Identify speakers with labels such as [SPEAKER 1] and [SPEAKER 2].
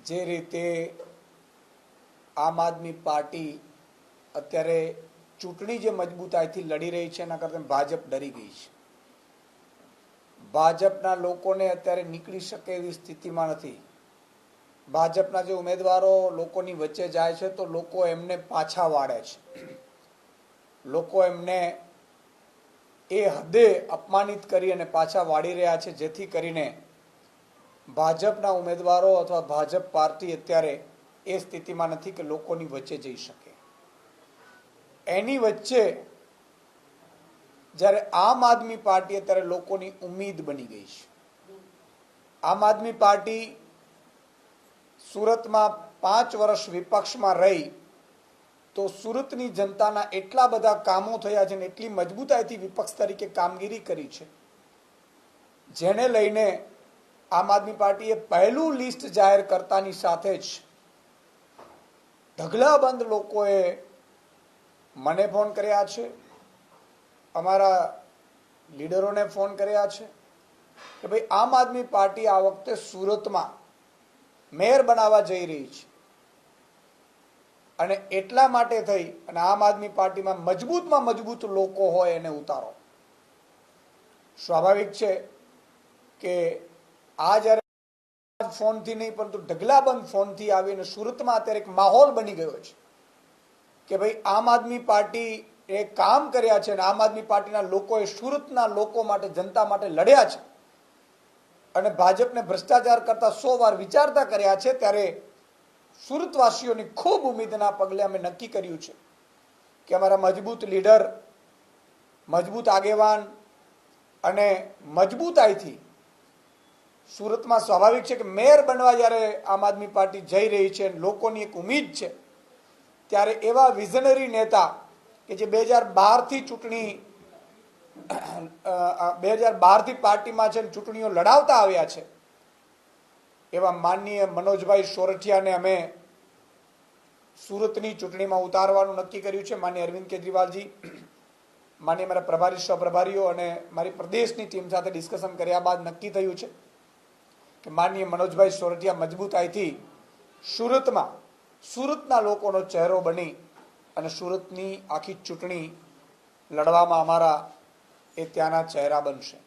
[SPEAKER 1] જે રીતે આમ આદમી પાર્ટી અત્યારે ચૂંટણી જે મજબૂતાઈથી લડી રહી છે એના કરતાં ભાજપ ડરી ગઈ છે. ભાજપના લોકોને અત્યારે નીકળી શકે એવી સ્થિતિમાં નથી. ભાજપના જે ઉમેદવારો લોકોની વચ્ચે જાય છે તો લોકો એમને પાછા વાળે છે. લોકો એમને એ હદે અપમાનિત કરી અને પાછા વાળી રહ્યા છે, જેથી કરીને ભાજપના ઉમેદવારો અથવા ભાજપ પાર્ટી અત્યારે એ સ્થિતિમાં નથી કે લોકોની વચ્ચે જઈ શકે. એની વચ્ચે જ્યારે આમ આદમી પાર્ટી અત્યારે લોકોની ઉમ્મીદ બની ગઈ છે. આમ આદમી પાર્ટી સુરતમાં 5 વર્ષ વિપક્ષમાં રહી તો સુરતની જનતાના એટલા બધા કામો થયા છે ને એટલી મજબૂતાઈથી વિપક્ષ તરીકે કામગીરી કરી છે, જેને લઈને આમ આદમી પાર્ટીએ પહેલું લિસ્ટ જાહેર કરતાની સાથે જ ઢગલાબંધ લોકોએ મને ફોન કર્યા છે, અમારા લીડરોને ફોન કર્યા છે કે ભાઈ આમ આદમી પાર્ટી આ વખતે સુરતમાં મેયર બનાવવા જઈ રહી છે અને એટલા માટે થઈ અને આમ આદમી પાર્ટીમાં મજબૂતમાં મજબૂત લોકો હોય એને ઉતારો. સ્વાભાવિક છે કે આ જ્યારે ફોનથી નહીં પરંતુ ઢગલાબંધ ફોનથી આવીને સુરતમાં અત્યારે એક માહોલ બની ગયો છે કે ભાઈ આમ આદમી પાર્ટી એ કામ કર્યા છે અને આમ આદમી પાર્ટીના લોકોએ સુરતના લોકો માટે, જનતા માટે લડ્યા છે અને ભાજપને ભ્રષ્ટાચાર કરતા 100 વાર વિચારતા કર્યા છે. ત્યારે સુરતવાસીઓની ખૂબ ઉમ્મીદના પગલે અમે નક્કી કર્યું છે કે અમારા મજબૂત લીડર, મજબૂત આગેવાન અને મજબૂતાઈથી સુરતમાં સ્વાભાવિક છે કે મેયર બનવા જ્યારે આમ આદમી પાર્ટી જઈ રહી છે, લોકોની એક ઉમ્મીદ છે, ત્યારે એવા વિઝનરી નેતા કે જે 2012થી ચૂંટણી 2012થી પાર્ટીમાં છે, ચૂંટણીઓ લડાવતા આવ્યા છે, એવા માનનીય મનોજભાઈ સોરઠિયાને અમે સુરતની ચૂંટણીમાં ઉતારવાનું નક્કી કર્યું છે. માનનીય અરવિંદ કેજરીવાલજી, માનનીય મારા પ્રભારી, સહપ્રભારીઓ અને મારી પ્રદેશની ટીમ સાથે ડિસ્કશન કર્યા બાદ નક્કી થયું છે કે માનનીય મનોજભાઈ સોરઠિયા મજબૂતાઈથી સુરતના લોકોનો ચહેરો બની અને સુરતની આખી ચૂંટણી લડવામાં અમારા એ ત્યાંના ચહેરા બનશે.